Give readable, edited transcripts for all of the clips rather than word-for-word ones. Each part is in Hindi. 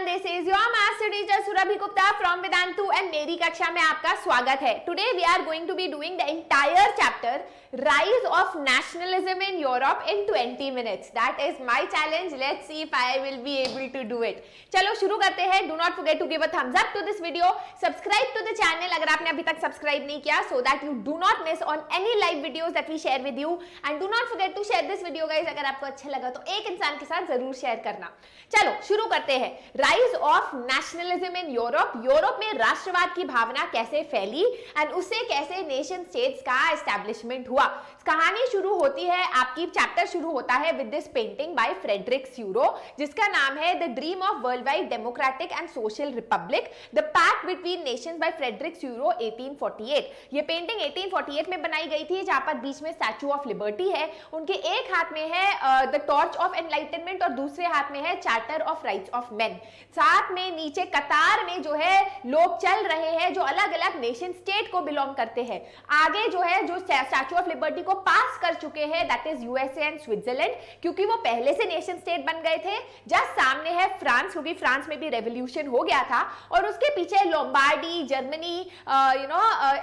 everyone, this is your master teacher Surabhi Gupta from Vedantu and मेरी कक्षा में आपका स्वागत है. Today we are going to be doing the entire chapter Rise of Nationalism in Europe in 20 minutes. That is my challenge. Let's see if I will be able to do it. चलो शुरू करते हैं. Do not forget to give a thumbs up to this video. Subscribe to the channel अगर आपने अभी तक सब्सक्राइब नहीं किया, so that you do not miss on any live videos that we share with you. And do not forget to share this video guys. अगर आपको अच्छा लगा तो एक इंसान के साथ जरूर शेयर करना. चलो शुरू करते हैं. Rise of nationalism in Europe. Europe में राष्ट्रवाद की भावना कैसे फैली एंड उससे कैसे नेशन स्टेट्स का एस्टैब्लिशमेंट हुआ. कहानी शुरू होती है, आपकी चैप्टर शुरू होता है with this painting by Frederic Sorrieu जिसका नाम है the dream of world wide democratic and social republic, the pact between nations by Frederic Sorrieu 1848. ये पेंटिंग 1848 में बनाई गई थी जहां पर बीच में स्टैचू ऑफ लिबर्टी है. उनके एक हाथ में है द टॉर्च ऑफ एनलाइटनमेंट और दूसरे हाथ में है charter of rights of main. साथ में नीचे कतार में जो है लोग चल रहे हैं जो अलग अलग नेशन स्टेट को बिलोंग करते हैं. आगे जो है जो स्टैचू ऑफ लिबर्टी को पास कर चुके हैं that is USA and Switzerland क्योंकि वो पहले से नेशन स्टेट बन गए थे. जस्ट सामने है फ्रांस क्योंकि फ्रांस में भी रेवोल्यूशन हो गया था और उसके पीछे लोम्बार्डी, जर्मनी,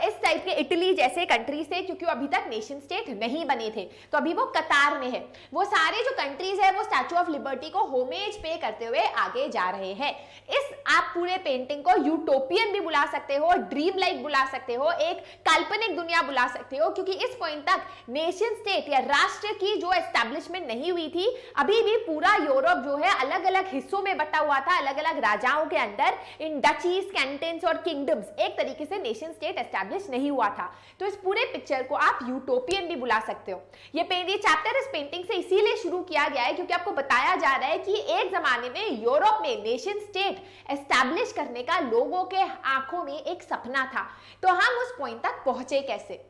इस टाइप के इटली जैसे कंट्रीज थे क्योंकि अभी तक नेशन स्टेट नहीं बने थे. तो अभी वो कतार में है. वो सारे जो कंट्रीज है वो स्टैचू ऑफ लिबर्टी को होमेज पे करते हुए आगे जा रहे हैं. इस आप पूरे पेंटिंग को यूटोपियन भी बुला सकते हो, ड्रीम लाइक बुला सकते हो, एक काल्पनिक दुनिया बुला सकते हो क्योंकि इस पॉइंट तक नेशन स्टेट या राष्ट्र की जो एस्टैब्लिशमेंट नहीं हुई थी. अभी भी पूरा यूरोप जो है अलग अलग हिस्सों में बटा हुआ था, अलग अलग राजाओं के अंदर इन डचीज, कैंटन्स और किंगडम्स. एक तरीके से नेशन स्टेट एस्टैब्लिश नहीं हुआ था. तो इस पूरे पिक्चर को आप यूटोपियन भी बुला सकते हो. ये चैप्टर इस पेंटिंग से इसीलिए शुरू किया गया है क्योंकि आपको बताया जा रहा है कि एक जमाने में यूरोप में नेशन स्टेट एस्टैब्लिश करने का लोगों के आंखों में एक सपना था. तो हम उस पॉइंट तक पहुंचे कैसे,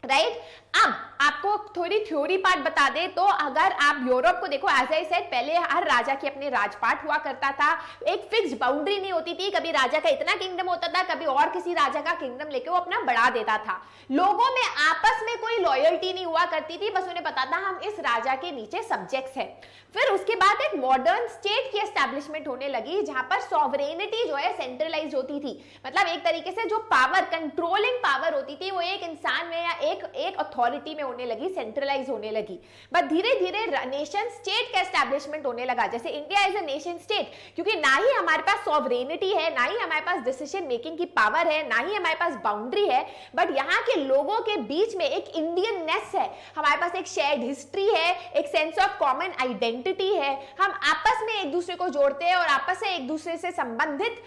राइट? अब आपको थोड़ी थ्योरी पार्ट बता दे तो अगर आप यूरोप को देखो, एज आई सेड, पहले हर राजा की अपने राजपाट हुआ करता था. एक फिक्स बाउंड्री नहीं होती थी. कभी राजा का इतना किंगडम होता था, कभी और किसी राजा का किंगडम लेके वो अपना बढ़ा देता था. लोगों में आपस में कोई लॉयल्टी नहीं हुआ करती थी. बस उन्हें पता था हम इस राजा के नीचे सब्जेक्ट्स हैं. फिर उसके बाद एक मॉडर्न स्टेट की एस्टैब्लिशमेंट होने लगी जहां पर सॉवरेनिटी जो है सेंट्रलाइज होती थी. मतलब एक तरीके से जो पावर, कंट्रोलिंग पावर होती थी वो एक इंसान में या एक अथॉरिटी में होने लगी, सेंट्रलाइज होने लगी. बट धीरे धीरे नेशन स्टेट का एस्टैब्लिशमेंट होने लगा. जैसे India is a nation state क्योंकि ना ही हमारे पास सॉवरेनिटी है, ना ही हमारे पास डिसीजन मेकिंग की पावर है, ना ही हमारे पास बाउंड्री है, बट यहाँ के लोगों के बीच में एक इंडियननेस है. हमारे पास एक शेयर्ड हिस्ट्री है, एक सेंस ऑफ कॉमन आइडेंटिटी है. हम आपस में एक दूसरे को जोड़ते हैं और आपस में एक दूसरे से संबंधित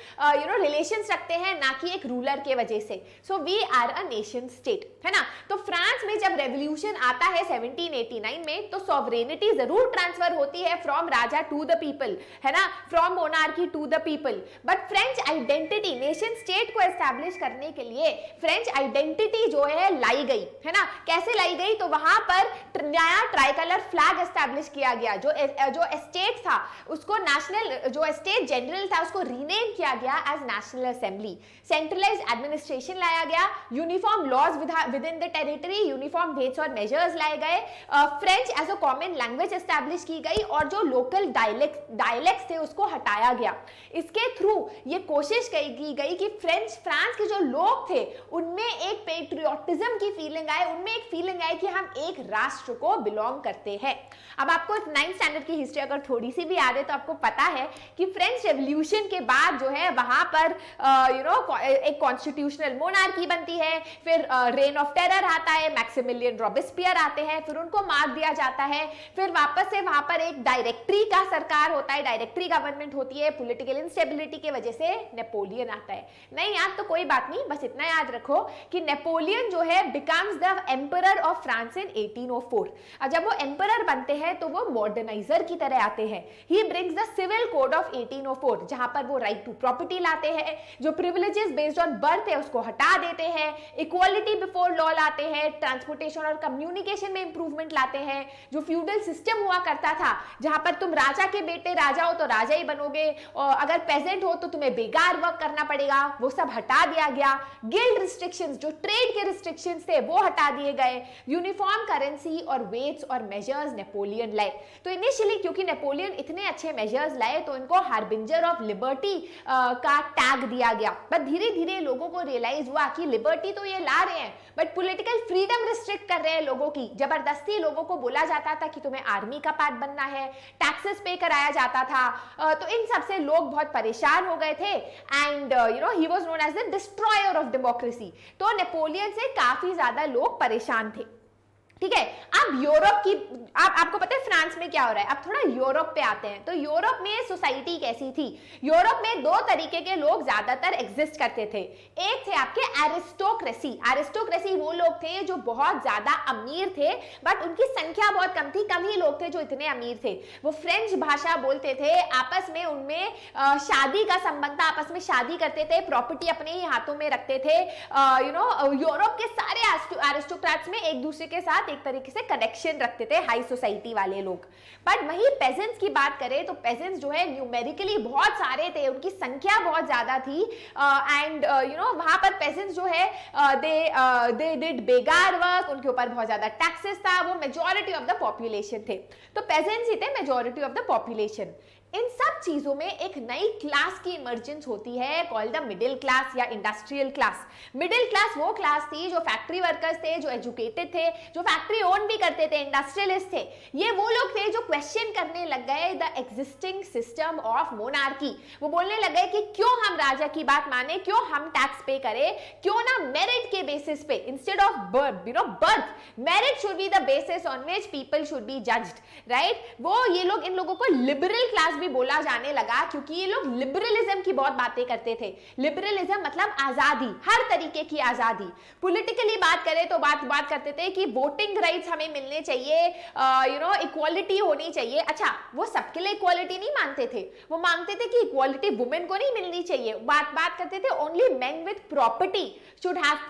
रिलेशंस रखते हैं, ना कि एक रूलर के वजह से. So we are a nation state, है ना? तो फ्रांस में जब रेवोल्यूशन आता है 1789 में तो सॉवरेनिटी जरूर ट्रांसफर होती है from raja to the people, है ना, from monarchy to the people. But French identity, nation state को एस्टैब्लिश करने के लिए फ्रेंच आइडेंटिटी जो है लाई गई, है ना. कैसे लाई गई? तो वहां पर नया ट्राइकलर फ्लैग एस्टैब्लिश किया गया. जो स्टेट था उसको नेशनल, जो स्टेट जनरल था उसको रीनेम किया गया as national assembly. Centralize administration लाया गया, uniform laws within the territory, uniform weights और मेजर्स लाए गए, French as a common language establish की गई और जो लोकल डायलेक्ट्स थे उसको हटाया गया. इसके थ्रू ये कोशिश की गई कि फ्रांस के जो लोग थे उनमें एक पेट्रियोटिज्म की फीलिंग आए, उनमें एक फीलिंग आए कि हम एक राष्ट्र को बिलोंग करते हैं. अब आपको 9th स्टैंडर्ड की हिस्ट्री अगर थोड़ी सी भी याद है तो आपको पता है कि फ्रेंच रेवोल्यूशन के बाद जो है वहां पर एक कॉन्स्टिट्यूशनल मोनार्की बनती है. फिर रेन ऑफ टेरर आता है, मैक्सिमिलियन रॉबेस्पियर आते हैं, फिर उनको मार दिया जाता है. फिर वापस से वहां पर एक डायरेक्टरी का सरकार होता है, डायरेक्टरी गवर्नमेंट होती है. पॉलिटिकल इंस्टेबिलिटी की वजह से नेपोलियन आता है. नहीं याद तो कोई बात नहीं, बस इतना याद रखो कि नेपोलियन जो है becomes the emperor of France in 1804. और जब वो एम्परर बनते हैं तो वो मॉडर्नाइजर की तरह आते हैं. He brings the civil code of 1804 जहां पर वो राइट टू प्रॉपर्टी लाते हैं, जो प्रिविलेजेस बेस्ड ऑन बर्थ है उसको हटा देते हैं, इक्वालिटी बिफोर लॉ लाते हैं, ट्रांसपोर्टेशन और कम्युनिकेशन में इंप्रूवमेंट लाते हैं। जो फ्यूडल सिस्टम हुआ करता था जहां पर तुम राजा के बेटे राजा हो तो राजा ही बनोगे, और अगर पेजेंट हो तो तुम्हें बेकार वर्क करना पड़ेगा, वो सब हटा दिया गया। गिल्ड रिस्ट्रिक्शंस, जो ट्रेड के रिस्ट्रिक्शंस थे वो हटा दिए गए। यूनिफॉर्म करेंसी और वेट्स और मेजर्स नेपोलियन लाए। तो इनिशियली क्योंकि नेपोलियन इतने अच्छे मेजर्स लाए तो इनको हार्बिंजर ऑफ लिबर्टी का टैग दिया गया। बट धीरे धीरे लोगों को रियलाइज हुआ कि लिबर्टी तो ये ला रहे हैं बट पॉलिटिकल फ्रीडम रिस्ट्रिक्ट कर रहे हैं लोगों की। जबरदस्ती लोगों को बोला जाता था कि तुम्हें आर्मी का पार्ट बनना है, टैक्सेस पे कराया जाता था। तो इन सब से लोग बहुत परेशान हो गए थे and he was known as the destroyer of democracy. तो नेपोलियन से काफी ज्यादा लोग परेशान थे। ठीक है, अब यूरोप की आपको पता है फ्रांस में क्या हो रहा है। अब थोड़ा यूरोप पे आते हैं। तो यूरोप में सोसाइटी कैसी थी? यूरोप में दो तरीके के लोग ज्यादातर एग्जिस्ट करते थे। एक थे आपके एरिस्टोक्रेसी। एरिस्टोक्रेसी वो लोग थे जो बहुत ज्यादा अमीर थे बट उनकी संख्या बहुत कम थी, कम ही लोग थे जो इतने अमीर थे। वो फ्रेंच भाषा बोलते थे, आपस में उनमें शादी का संबंध था, आपस में शादी करते थे, प्रॉपर्टी अपने ही हाथों में रखते थे। यूरोप के सारे एरिस्टोक्रेट्स में एक दूसरे के साथ एक तरीके से कनेक्शन रखते थे हाई सोसाइटी वाले लोग। बट वही पेजेंट्स की बात करें तो पेजेंट्स जो है न्यूमेरिकली बहुत सारे थे, उनकी संख्या बहुत ज्यादा थी एंड वहां पर पेजेंट्स जो है दे डिड बेगार वर्क, उनके ऊपर बहुत ज्यादा टैक्सेस था, वो मेजॉरिटी ऑफ द पॉपुलेशन थे। तो पेजेंट्स ही थे मेजॉरिटी ऑफ द पॉपुलेशन। इन सब चीजों में एक नई क्लास की इमर्जेंस होती है कॉल्ड द मिडिल क्लास या इंडस्ट्रियल क्लास। मिडिल क्लास वो क्लास थी जो फैक्ट्री वर्कर्स थे, जो एजुकेटेड थे, जो फैक्ट्री ओन भी करते थे, इंडस्ट्रियलिस्ट थे। ये वो लोग थे जो क्वेश्चन करने लग गए the existing system of monarchy. वो बोलने लग गए कि क्यों हम राजा की बात माने, क्यों हम टैक्स पे करें, क्यों ना मेरिट के बेसिस पे instead of birth merit should be the basis on which people should be judged, right. वो ये लोग, इन लोगों को लिबरल क्लास भी बोला जाने लगा क्योंकि ये लोग लिबरलिज्म की बहुत बातें करते थे। लिबरलिज्म मतलब आजादी, हर तरीके की आजादी। पॉलिटिकली बात करें तो बात करते थे कि वोटिंग राइट्स हमें मिलने चाहिए, इक्वालिटी होनी चाहिए। अच्छा, वो सबके लिए इक्वालिटी नहीं मानते थे, वो मांगते थे कि इक्वालिटी वुमेन को नहीं मिलनी चाहिए। बात करते थे only main with property should have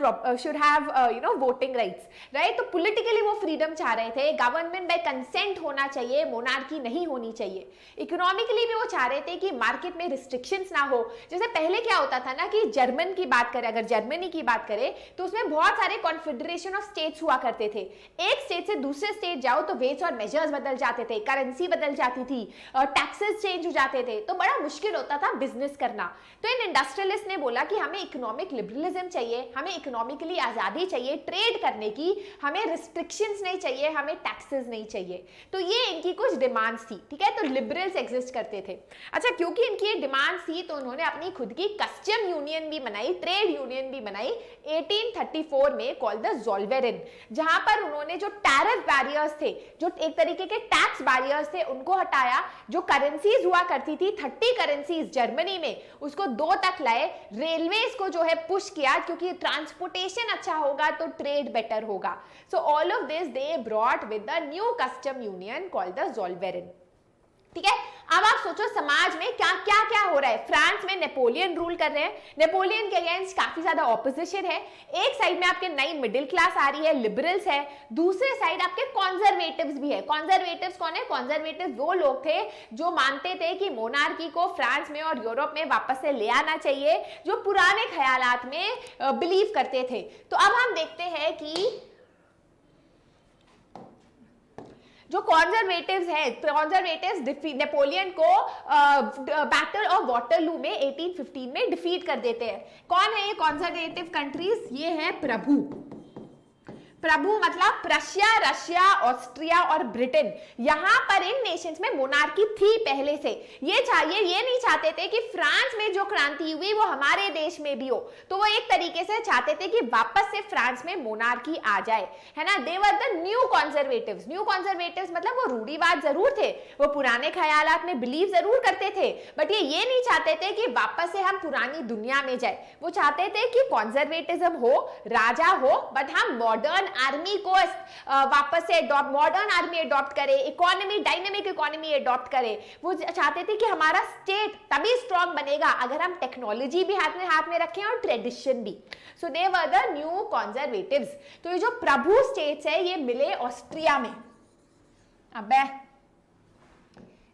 voting rights, right. तो पॉलिटिकली वो फ्रीडम चाह रहे थे, गवर्नमेंट बाय कंसेंट होना चाहिए, मोनार्की नहीं होनी चाहिए। इकोनॉमिकली भी वो चाह रहे थे कि मार्केट में रिस्ट्रिक्शंस ना हो। जैसे पहले क्या होता था ना कि जर्मन की बात करें, अगर जर्मनी की बात करें तो उसमें बहुत सारे कॉन्फेडरेशन ऑफ स्टेट्स हुआ करते थे। एक स्टेट से दूसरे स्टेट जाओ तो वेट्स और मेजर्स बदल जाते थे, करेंसी बदल जाती थी, टैक्सेस चेंज हो जाते थे, तो बड़ा मुश्किल होता था बिजनेस करना। तो इन इंडस्ट्रियलिस्ट ने बोला कि हमें इकोनॉमिक लिबरलिज्म चाहिए, हमें इकोनॉमिकली आजादी चाहिए ट्रेड करने की, हमें रिस्ट्रिक्शंस नहीं चाहिए, हमें टैक्सेस नहीं चाहिए। तो ये इनकी कुछ डिमांड्स थी, ठीक है। तो लिबरल्स एग्जिस्ट करते थे। अच्छा, क्योंकि इनकी ये डिमांड्स थी तो उन्होंने अपनी खुद की कस्टम यूनियन भी बनाई, ट्रेड यूनियन भी बनाई 1834 में कॉल्ड द ज़ोल्वेरिन, जहां पर उन्होंने जो टैरिफ बैरियर्स थे, जो एक तरीके के टैक्स बैरियर्स थे, उनको हटाया। जो करेंसीज हुआ करती थी 30 करेंसीज जर्मनी में, उसको 2 तक लाए। रेलवेज को जो है पुश किया क्योंकि ट्रांसपोर्टेशन अच्छा होगा तो ट्रेड बेटर होगा। So all of this they brought with the new custom union called the Zollverein, ठीक है। अब आप सोचो समाज में क्या क्या क्या हो रहा है। फ्रांस में नेपोलियन रूल कर रहे हैं, नेपोलियन के अगेंस्ट काफी ज्यादा ऑपोजिशन है। एक साइड में आपके नई मिडिल क्लास आ रही है, लिबरल्स है, दूसरे साइड आपके कॉन्जर्वेटिव्स भी है। कॉन्जर्वेटिव्स कौन है? कॉन्जर्वेटिव्स वो लोग थे जो मानते थे कि मोनार्की को फ्रांस में और यूरोप में वापस से ले आना चाहिए, जो पुराने ख्यालात में बिलीव करते थे। तो अब हम देखते हैं कि जो कॉन्जर्वेटिव्स है, कॉन्जर्वेटिव्स नेपोलियन को बैटल ऑफ वाटरलू में 1815 में डिफीट कर देते हैं। कौन है ये कॉन्जर्वेटिव कंट्रीज? ये है प्रभु मतलब प्रशिया, रशिया, ऑस्ट्रिया और ब्रिटेन। यहां पर इन नेशंस में मोनार्की थी पहले से। ये नहीं चाहते थे कि फ्रांस में जो क्रांति हुई वो हमारे देश में भी हो, तो वो एक तरीके से चाहते थे कि वापस से फ्रांस में मोनार्की आ जाए, है ना। दे वर द न्यू कॉन्जर्वेटिव्स। न्यू कॉन्जर्वेटिव्स मतलब वो रूढ़िवाद जरूर थे, वो पुराने ख्यालात में बिलीव जरूर करते थे, बट ये नहीं चाहते थे कि वापस से हम पुरानी दुनिया में जाए। वो चाहते थे कि कॉन्जर्वेटिज्म हो, राजा हो, बट हम मॉडर्न आर्मी को वापस से मॉडर्न आर्मी अडॉप्ट करे, इकोनॉमी डायनेमिक इकोनॉमी अडॉप्ट करे। वो चाहते थे कि हमारा स्टेट तभी स्ट्रॉन्ग बनेगा अगर हम टेक्नोलॉजी भी हाथ में रखें और ट्रेडिशन भी। सो दे वर द न्यू कंजर्वेटिव्स। तो ये जो प्रभु स्टेट्स है ये मिले ऑस्ट्रिया में, अबे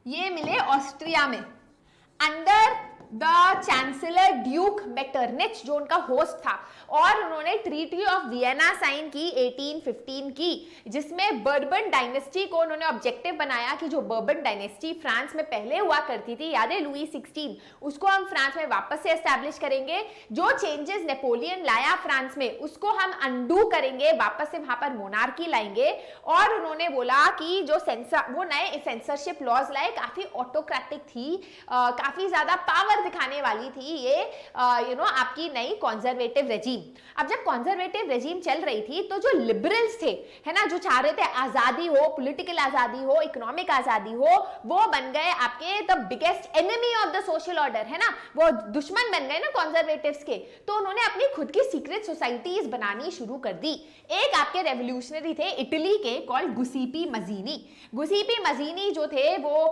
ये मिले ऑस्ट्रिया में अंडर द चांसलर ड्यूक मेटरनिच जो उनका होस्ट था, और उन्होंने ट्रीटी ऑफ वियना साइन की 1815 की, जिसमें बर्बन डायनेस्टी को उन्होंने ऑब्जेक्टिव बनाया कि जो बर्बन डायनेस्टी फ्रांस में पहले हुआ करती थी, याद है लुई 16, उसको हम फ्रांस में वापस से एस्टैब्लिश करेंगे। जो चेंजेस नेपोलियन लाया फ्रांस में उसको हम अंडू करेंगे, वापस से वहां पर मोनार्की लाएंगे। और उन्होंने बोला कि जो वो नए सेंसरशिप लॉज लाए, काफी ऑटोक्रेटिक थी, काफी ज्यादा पावर दिखाने वाली थी ये आपकी नई कंजर्वेटिव रेजिम। अब जब कंजर्वेटिव रेजिम चल रही थी तो जो लिबरल्स थे, है ना, जो चाह रहे थे आजादी हो, पॉलिटिकल आजादी हो, इकोनॉमिक आजादी हो, वो बन गए आपके the biggest enemy of the social order, है ना, वो दुश्मन बन गए ना कंजर्वेटिव्स के। तो उन्होंने अपनी खुद की सीक्रेट सोसाइटीज बनानी शुरू कर दी। एक आपके रेवोल्यूशनरी थे इटली के, कॉल्ड गुसीपी मजीनी। गुसीपी मजीनी जो थे वो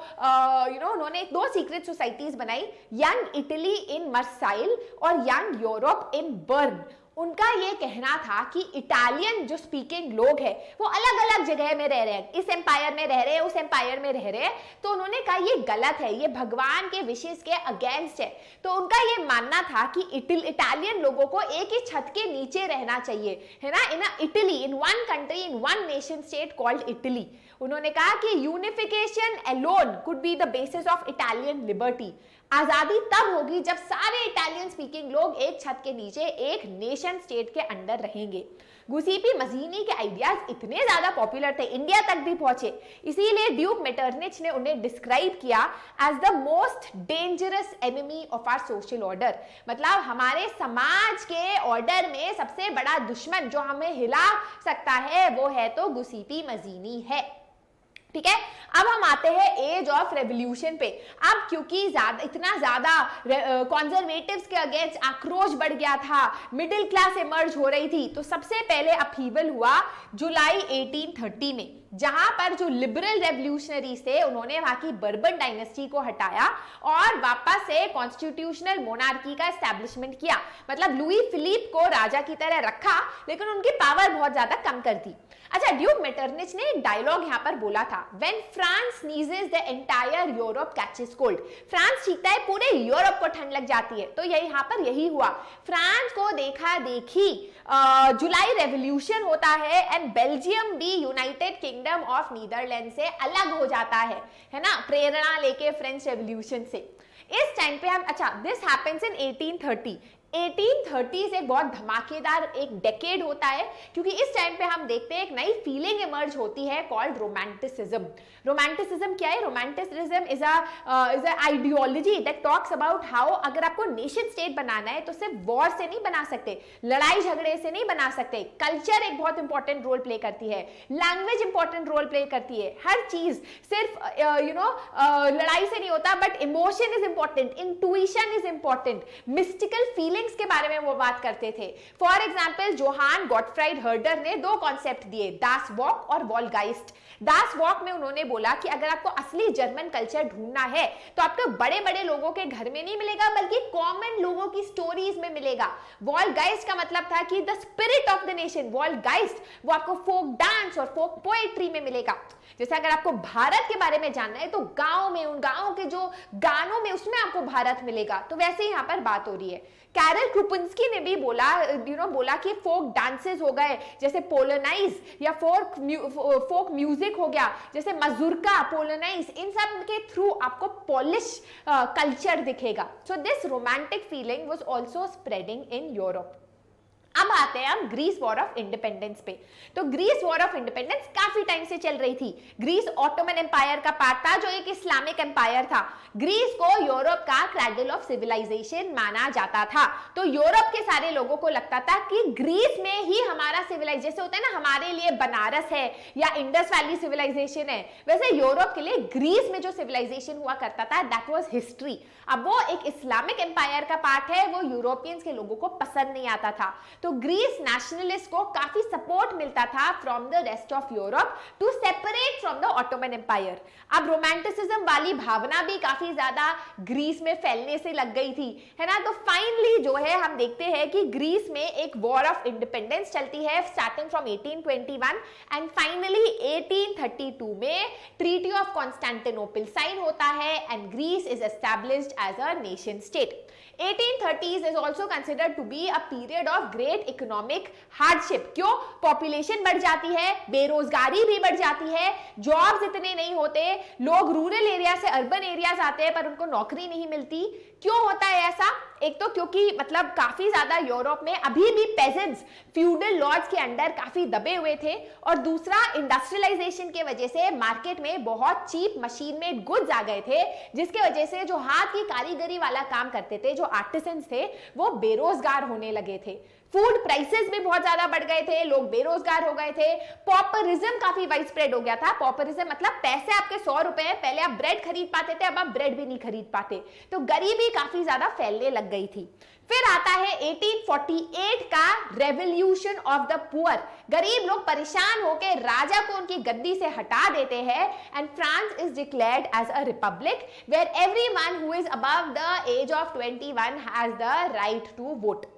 उन्होंने 2 सीक्रेट सोसाइटीज बनाई, यंग इटली इन मर्साइल और यंग यूरोप इन बर्न। उनका ये कहना था कि इटालियन जो स्पीकिंग लोग हैं वो अलग अलग जगह में रह रहे हैं, इस एम्पायर में रह रहे हैं, उस एम्पायर में रह रहे हैं। तो उन्होंने कहा ये गलत है, ये भगवान के विशेष के अगेंस्ट है। तो उनका ये मानना था कि इटालियन लोगों को एक ही छत के नीचे रहना चाहिए, है ना, in Italy, in one country, in one nation state called Italy. उन्होंने कहा कि unification alone could be the basis of Italian liberty. आजादी तब होगी जब सारे इटालियन स्पीकिंग लोग एक छत के नीचे एक नेशन स्टेट के अंडर रहेंगे। गुसीपी मजीनी के आइडियाज इतने ज्यादा पॉपुलर थे, इंडिया तक भी पहुंचे, इसीलिए ड्यूक मेटरनिच ने उन्हें डिस्क्राइब किया as the most dangerous enemy of our social order. मतलब हमारे समाज के ऑर्डर में सबसे बड़ा दुश्मन जो हमें हिला सकता है वो है तो गुसीपी मजीनी है। ठीक है, अब हम आते हैं एज ऑफ रेवोल्यूशन पे। अब क्योंकि इतना ज्यादा कंजर्वेटिव्स के अगेंस्ट आक्रोश बढ़ गया था, मिडिल क्लास इमर्ज हो रही थी, तो सबसे पहले अपहीवल हुआ जुलाई 1830 में, जहां पर जो लिबरल रेवोल्यूशनरीज थे उन्होंने वहां की बर्बन डायनेस्टी को हटाया और वापस से कॉन्स्टिट्यूशनल मोनार्की का एस्टैब्लिशमेंट किया। मतलब लुई फिलिप को राजा की तरह रखा लेकिन उनकी पावर बहुत ज्यादा कम कर दी। अच्छा, ड्यूक मेटरनिच ने एक डायलॉग यहां पर बोला था, when France sneezes the entire Europe catches cold. France छींकता है, पूरे यूरोप को ठंड लग जाती है। तो यहां पर यही हुआ, फ्रांस को देखा देखी जुलाई रेवोल्यूशन होता है एंड बेल्जियम भी यूनाइटेड किंगडम ऑफ नीदरलैंड से अलग हो जाता है ना, प्रेरणा लेके फ्रेंच रेवोल्यूशन से। इस टाइम पे हम, अच्छा, दिस हैपेंस इन 1830। 1830 एक बहुत धमाकेदार एक डेकेड होता है क्योंकि इस टाइम पे हम देखते हैं एक नई फीलिंग इमर्ज होती है कॉल्ड रोमांटिसिज्म। रोमांटिसिज्म क्या है? Romanticism is a ideology that talks about how अगर आपको नेशन स्टेट बनाना है तो सिर्फ वॉर से नहीं बना सकते, लड़ाई झगड़े से नहीं बना सकते। कल्चर एक बहुत इंपॉर्टेंट रोल प्ले करती है, लैंग्वेज इंपॉर्टेंट रोल प्ले करती है, हर चीज सिर्फ लड़ाई से नहीं होता, but emotion is important, intuition is important, mystical feelings के बारे में वो बात करते थे। For example Johann Gottfried Herder ने 2 कॉन्सेप्ट दिए, दास वॉक और वॉलगाइस्ट। दास वॉक में उन्होंने बोला कि अगर आपको असली जर्मन कल्चर ढूंढना है तो आपको बड़े बड़े लोगों के घर में नहीं मिलेगा बल्कि कॉमन लोगों की स्टोरीज में मिलेगा। वॉलगाइस्ट का मतलब था कि the spirit of the nation. Volksgeist वो आपको फोक डांस और फोक पोएट्री में मिलेगा। जैसे अगर आपको भारत के बारे में जानना है तो गांव में, उन गांव के जो गानों में, उसमें आपको भारत मिलेगा। तो वैसे ही यहां पर बात हो रही है। कैरल क्रुपिंस्की ने भी बोला बोला कि फोक डांसेस हो गए जैसे पोलोनाइज, या फोक म्यूजिक हो गया जैसे मजूरका, पोलोनाइज, इन सब के थ्रू आपको पॉलिश कल्चर दिखेगा। So this romantic feeling was also spreading in Europe. अब आते हैं हम ग्रीस वॉर ऑफ इंडिपेंडेंस पे। तो ग्रीस वॉर ऑफ इंडिपेंडेंस काफी टाइम से चल रही थी। ग्रीस ऑटोमन एम्पायर का पार्ट था जो एक इस्लामिक एम्पायर था। ग्रीस को यूरोप का क्रैडल ऑफ सिविलाइजेशन माना जाता था। तो यूरोप के सारे लोगों को लगता था कि ग्रीस में ही हमारा सिविलाइजेशन, जैसे होता है ना हमारे लिए बनारस है या इंडस वैली सिविलाइजेशन है, वैसे यूरोप के लिए ग्रीस में जो सिविलाइजेशन हुआ करता था दैट वाज हिस्ट्री। अब वो एक इस्लामिक एम्पायर का पार्ट है, वो यूरोपियंस के लोगों को पसंद नहीं आता था। तो ग्रीस नेशनलिस्ट को काफी सपोर्ट मिलता था from the rest of Europe to separate from the Ottoman Empire. अब रोमांटिसिज्म वाली भावना भी काफी ज्यादा ग्रीस में फैलने से लग गई थी, है ना। तो फाइनली जो है हम देखते हैं कि ग्रीस में एक वॉर ऑफ इंडिपेंडेंस चलती है स्टार्टिंग फ्रॉम 1821 एंड फाइनली 1832 में ट्रीटी ऑफ कॉन्स्टेंटिनोपल साइन होता है and Greece is established as a nation state. 1830s is also considered to be a period of great economic hardship। क्यों? पॉपुलेशन बढ़ जाती है, बेरोजगारी भी बढ़ जाती है, जॉब्स इतने नहीं होते, लोग रूरल एरिया से अर्बन एरियाज आते हैं पर उनको नौकरी नहीं मिलती। क्यों होता है ऐसा? एक तो क्योंकि मतलब काफी ज्यादा यूरोप में अभी भी पेजेंट्स फ्यूडल लॉर्ड्स के अंडर काफी दबे हुए थे, और दूसरा इंडस्ट्रियलाइजेशन के वजह से मार्केट में बहुत चीप मशीन मेड गुड्स आ गए थे, जिसके वजह से जो हाथ की कारीगरी वाला काम करते थे, जो आर्टिसंस थे, वो बेरोजगार होने लगे थे। फूड प्राइसेस भी बहुत ज्यादा बढ़ गए थे, लोग बेरोजगार हो गए थे, पॉपरिज्म काफी वाइड स्प्रेड हो गया था। पॉपरिज्म मतलब पैसे आपके 100 रुपए हैं, पहले आप ब्रेड खरीद पाते थे, अब आप ब्रेड भी नहीं खरीद पाते, तो गरीबी काफी ज्यादा फैलने लग गई थी। फिर आता है 1848 का रेवोल्यूशन ऑफ द पुअर। गरीब लोग परेशान होकर राजा को उनकी गद्दी से हटा देते हैं and France is declared as a republic where everyone who is above the age of 21 has the right to vote.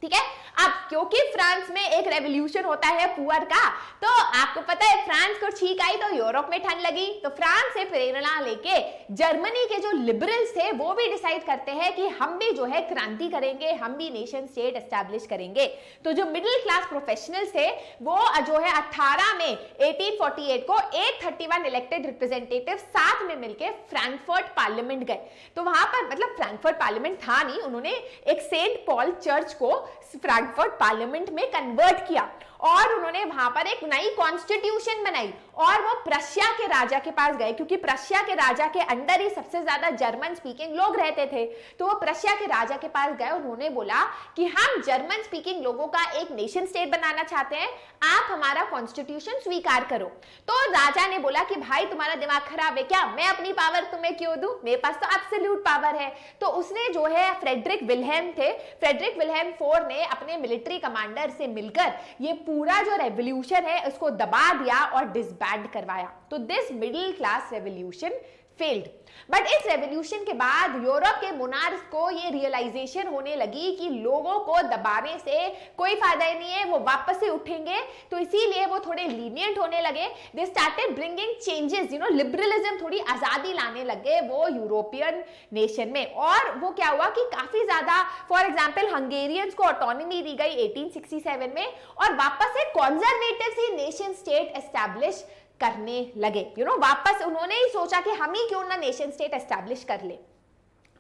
ठीक है। अब क्योंकि फ्रांस में एक रेवोल्यूशन होता है पुअर का, तो आपको पता है फ्रांस को छींक आई तो यूरोप में ठंड लगी, तो फ्रांस से प्रेरणा लेके जर्मनी के जो लिबरल्स थे वो भी डिसाइड करते हैं कि हम भी जो है क्रांति करेंगे, हम भी नेशन स्टेट एस्टैब्लिश करेंगे। तो जो मिडिल क्लास प्रोफेशनल्स थे वो जो है 18 में 1848 को 831 इलेक्टेड रिप्रेजेंटेटिव साथ में मिलकर फ्रैंकफर्ट पार्लियामेंट गए। तो वहां पर मतलब फ्रैंकफर्ट पार्लियामेंट था नहीं, उन्होंने एक सेंट पॉल चर्च को फ्रैंकफर्ट पार्लियामेंट में कन्वर्ट किया और उन्होंने वहां पर एक नई कॉन्स्टिट्यूशन बनाई और वो प्रशिया के राजा के पास गए, क्योंकि प्रशिया के राजा के अंडर ही सबसे ज्यादा जर्मन स्पीकिंग लोग रहते थे। तो वो प्रशिया के राजा के पास गए, उन्होंने बोला कि हम जर्मन स्पीकिंग लोगों का एक नेशन स्टेट बनाना चाहते हैं, आप हमारा कॉन्स्टिट्यूशन स्वीकार करो। तो राजा ने बोला कि भाई तुम्हारा दिमाग खराब है क्या, मैं अपनी पावर तुम्हें क्यों दूं, मेरे पास तो एब्सोल्यूट पावर है। तो उसने जो है फ्रेडरिक विल्हेम थे, फ्रेडरिक विल्हेम IV ने अपने मिलिट्री कमांडर से मिलकर ये पूरा जो रेवोल्यूशन है उसको दबा दिया और डिसबैंड करवाया। तो this middle class revolution failed. But इस रेवोल्यूशन के बाद यूरोप के मोनार्क्स को ये रियलाइजेशन होने लगी कि लोगों को दबाने से कोई फायदा ही नहीं है, वो वापस से उठेंगे, तो इसीलिए वो थोड़े लीनियंट होने लगे। They started bringing changes, liberalism, थोड़ी आजादी लाने लगे वो यूरोपियन नेशन में। और वो क्या हुआ कि काफी ज्यादा, फॉर एग्जांपल हंगेरियंस को ऑटोनॉमी दी गई 1867 में, और वापस से कॉन्जर्वेटिव्स ही नेशन स्टेट एस्टैब्लिश करने लगे। वापस उन्होंने ही सोचा कि हम ही क्यों ना नेशन स्टेट एस्टैब्लिश कर ले।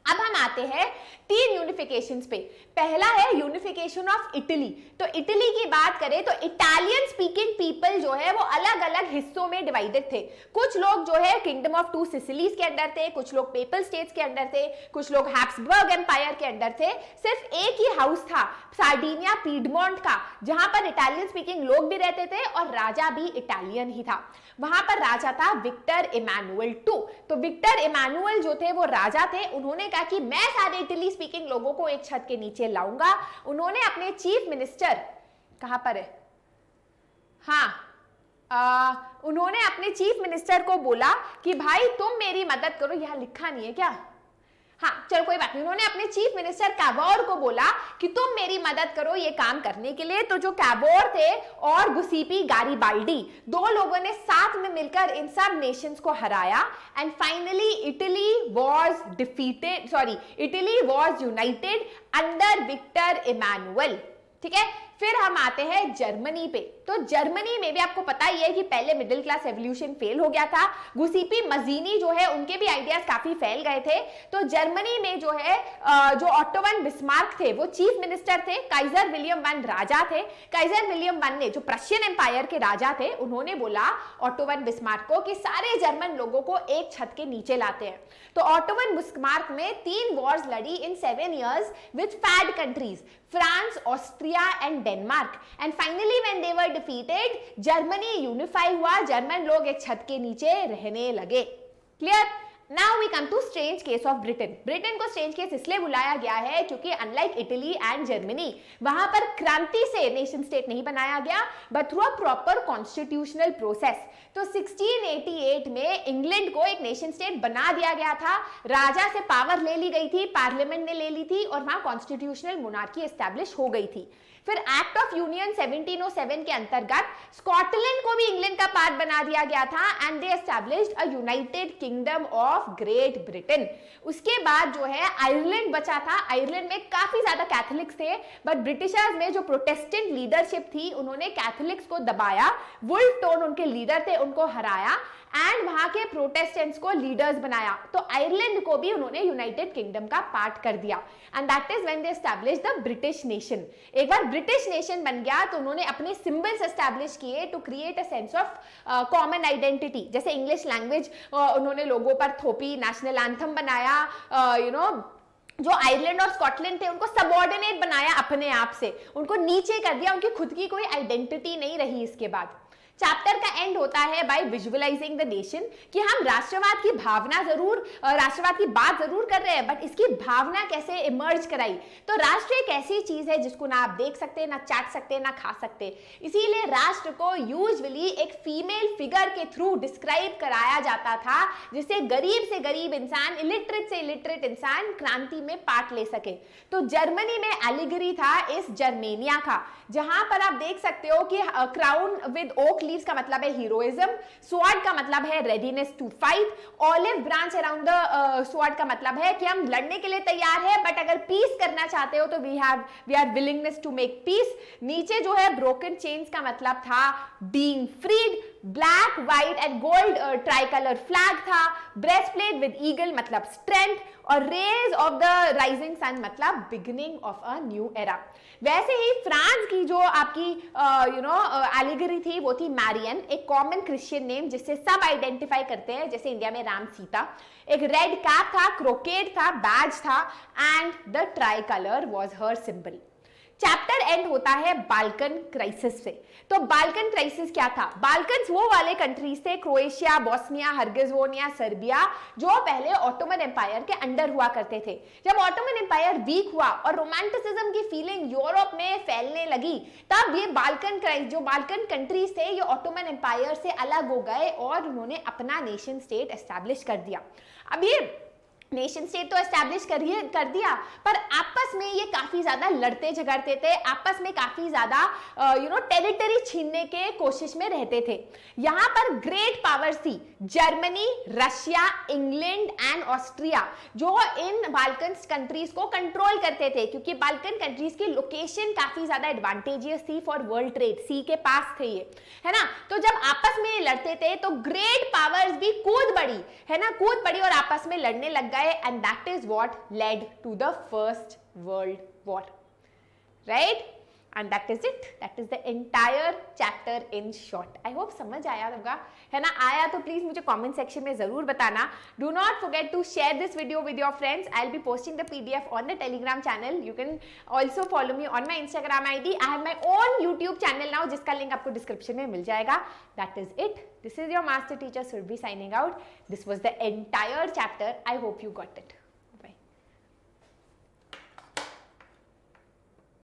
अब हम आते हैं 3 यूनिफिकेशंस पे। पहला है यूनिफिकेशन ऑफ इटली। तो इटली की बात करें तो इटालियन स्पीकिंग पीपल जो है वो अलग अलग हिस्सों में डिवाइडेड थे। कुछ लोग जो है किंगडम ऑफ 2 सिसिलीज के अंडर थे, कुछ लोग पेपल स्टेट्स के अंडर थे, कुछ लोग हैब्सबर्ग एम्पायर के अंडर थे। सिर्फ एक ही हाउस था सार्डिनिया पीडमोंट का, जहां पर इटालियन स्पीकिंग लोग भी रहते थे और राजा भी इटालियन ही था। वहां पर राजा था विक्टर इमैनुअल II। तो विक्टर इमैनुअल जो थे वो राजा थे, उन्होंने कहा कि मैं सारे इटली स्पीकिंग लोगों को एक छत के नीचे लाऊंगा। उन्होंने अपने चीफ मिनिस्टर, कहां पर है, उन्होंने अपने चीफ मिनिस्टर को बोला कि भाई तुम मेरी मदद करो। यहां लिखा नहीं है क्या, चलो कोई बात नहीं। उन्होंने अपने चीफ मिनिस्टर कैबोर को बोला कि तुम मेरी मदद करो ये काम करने के लिए। तो जो कैबोर थे और गुसिपी गारिबाल्डी, 2 लोगों ने साथ में मिलकर इन सब नेशंस को हराया and finally Italy was united under Victor Emmanuel. ठीक है। फिर हम आते हैं जर्मनी पे। तो जर्मनी में भी आपको पता ही है कि पहले मिडिल क्लास रेवोल्यूशन फेल हो गया था। गुसिपी मजीनी जो है उनके भी आइडियाज काफी फैल गए थे। तो जर्मनी में जो है जो ऑटोवन बिस्मार्क थे वो चीफ मिनिस्टर थे, काइजर विलियम I राजा थे। काइजर विलियम I ने, जो प्रशियन एम्पायर के राजा थे, उन्होंने बोला ऑटोवन बिस्मार्क को कि सारे जर्मन लोगों को एक छत के नीचे लाते हैं। तो ऑटोवन बिस्मार्क में 3 वॉर्स लड़ी in 7 years with fad countries, France, Austria and Denmark. And finally when they were defeated, Germany unify हुआ, जर्मन लोग एक छत के नीचे रहने लगे। Clear? Now now we come to strange case of Britain. Britain को स्ट्रेंज केस इसलिए बुलाया गया है क्योंकि अनलाइक इटली एंड जर्मनी, वहां पर क्रांति से नेशन स्टेट नहीं बनाया गया but through a proper constitutional process. तो 1688 में इंग्लैंड को एक नेशन स्टेट बना दिया गया था, राजा से पावर ले ली गई थी, पार्लियामेंट ने ले ली थी और वहां कॉन्स्टिट्यूशनल मोनार्की एस्टैब्लिश हो गई थी। फिर एक्ट ऑफ यूनियन 1707 के अंतर्गत स्कॉटलैंड को भी इंग्लैंड का पार्ट बना दिया गया था and they established a United kingdom of great Britain. उसके बाद जो है आयरलैंड बचा था। आयरलैंड में काफी ज्यादा कैथोलिक्स थे बट ब्रिटिशर्स में जो प्रोटेस्टेंट लीडरशिप थी उन्होंने कैथोलिक्स को दबाया, वुल्फ टोन उनके लीडर थे, उनको हराया एंड वहां के प्रोटेस्टेंट्स को लीडर्स बनाया। तो आयरलैंड को भी उन्होंने यूनाइटेड किंगडम का पार्ट कर दिया and that is when they established the British nation. एक बार ब्रिटिश नेशन बन गया तो उन्होंने अपने सिंबल्स एस्टैब्लिश किए to create a sense of common identity. जैसे इंग्लिश लैंग्वेज उन्होंने लोगों पर थोपी, नेशनल एंथम बनाया, जो आयरलैंड और स्कॉटलैंड थे उनको सबऑर्डिनेट बनाया, अपने आप से उनको नीचे कर दिया, उनकी खुद की कोई आइडेंटिटी नहीं रही। इसके बाद चैप्टर का एंड होता है बाय विजुअलाइजिंग द नेशन, कि हम राष्ट्रवाद की भावना जरूर, राष्ट्रवाद की बात जरूर कर रहे हैं बट इसकी भावना कैसे इमर्ज कराई। तो राष्ट्र एक ऐसी चीज है जिसको ना आप देख सकते, ना चाट सकते, ना खा सकते, इसीलिए राष्ट्र को यूजुअली एक फीमेल फिगर के थ्रू डिस्क्राइब कराया जाता था जिससे गरीब से गरीब इंसान, इलिटरेट से इलिटरेट इंसान क्रांति में पार्ट ले सके। तो जर्मनी में एलिगरी था इस जर्मेनिया का, जहां पर आप देख सकते हो कि क्राउन विद ओक लीव्स का मतलब है हीरोइज्म, स्वॉर्ड का मतलब है readiness to fight, olive branch around the sword का मतलब है कि हम लड़ने के लिए तैयार है बट अगर पीस करना चाहते हो तो we are willingness to make peace. नीचे जो है ब्रोकन चेन्स का मतलब था being freed, black white and gold tricolour flag था, ब्रेस्ट प्लेट विद ईगल मतलब स्ट्रेंथ और rays of the rising sun मतलब beginning of a new era. वैसे ही फ्रांस की जो आपकी एलिगरी थी वो थी मैरियन, एक कॉमन क्रिश्चियन नेम जिससे सब आइडेंटिफाई करते हैं, जैसे इंडिया में राम सीता। एक रेड कैप था, क्रोकेट था, बैज था and the try colour was her symbol. Chapter and होता है बाल्कन क्राइसिस से। तो बाल्कन क्राइसिस क्या था? बाल्कन वो वाले कंट्रीज थे, क्रोएशिया, बोस्निया, हर्जेगोविना, सर्बिया, जो पहले ऑटोमन एम्पायर के अंडर हुआ करते थे। जब ऑटोमन एम्पायर वीक हुआ और रोमांटिसिज्म की फीलिंग यूरोप में फैलने लगी, तब ये जो बाल्कन कंट्रीज थे ये ऑटोमन एम्पायर से अलग हो गए और उन्होंने अपना नेशन स्टेट एस्टैब्लिश कर दिया। अब ये नेशन स्टेट तो एस्टैब्लिश कर दिया पर आपस में ये काफी ज्यादा लड़ते झगड़ते थे, आपस में काफी ज्यादा टेरिटरी छीनने के कोशिश में रहते थे। यहां पर ग्रेट पावर्स थी Germany, Russia, England and Austria, जो इन बाल्कन कंट्रीज को कंट्रोल करते थे क्योंकि बाल्कन कंट्रीज की लोकेशन काफी ज्यादा एडवांटेजियस थी फॉर वर्ल्ड ट्रेड, सी के पास थे ये, है ना। तो जब आपस में लड़ते थे तो ग्रेट पावर्स भी कूद पड़ी और आपस में लड़ने लग गए and that is what led to the First World War, right? And that is it. That is the entire chapter in short. I hope समझ आया होगा, है ना। आया तो प्लीज मुझे comment section में जरूर बताना। Do not forget to share this video with your friends. I'll be posting the PDF on the Telegram channel. You can also follow me on my Instagram ID. I have my own YouTube channel now, जिसका link आपको description में मिल जाएगा। That is it. This is your master teacher Surbhi signing out. This was the entire chapter. I hope you got it.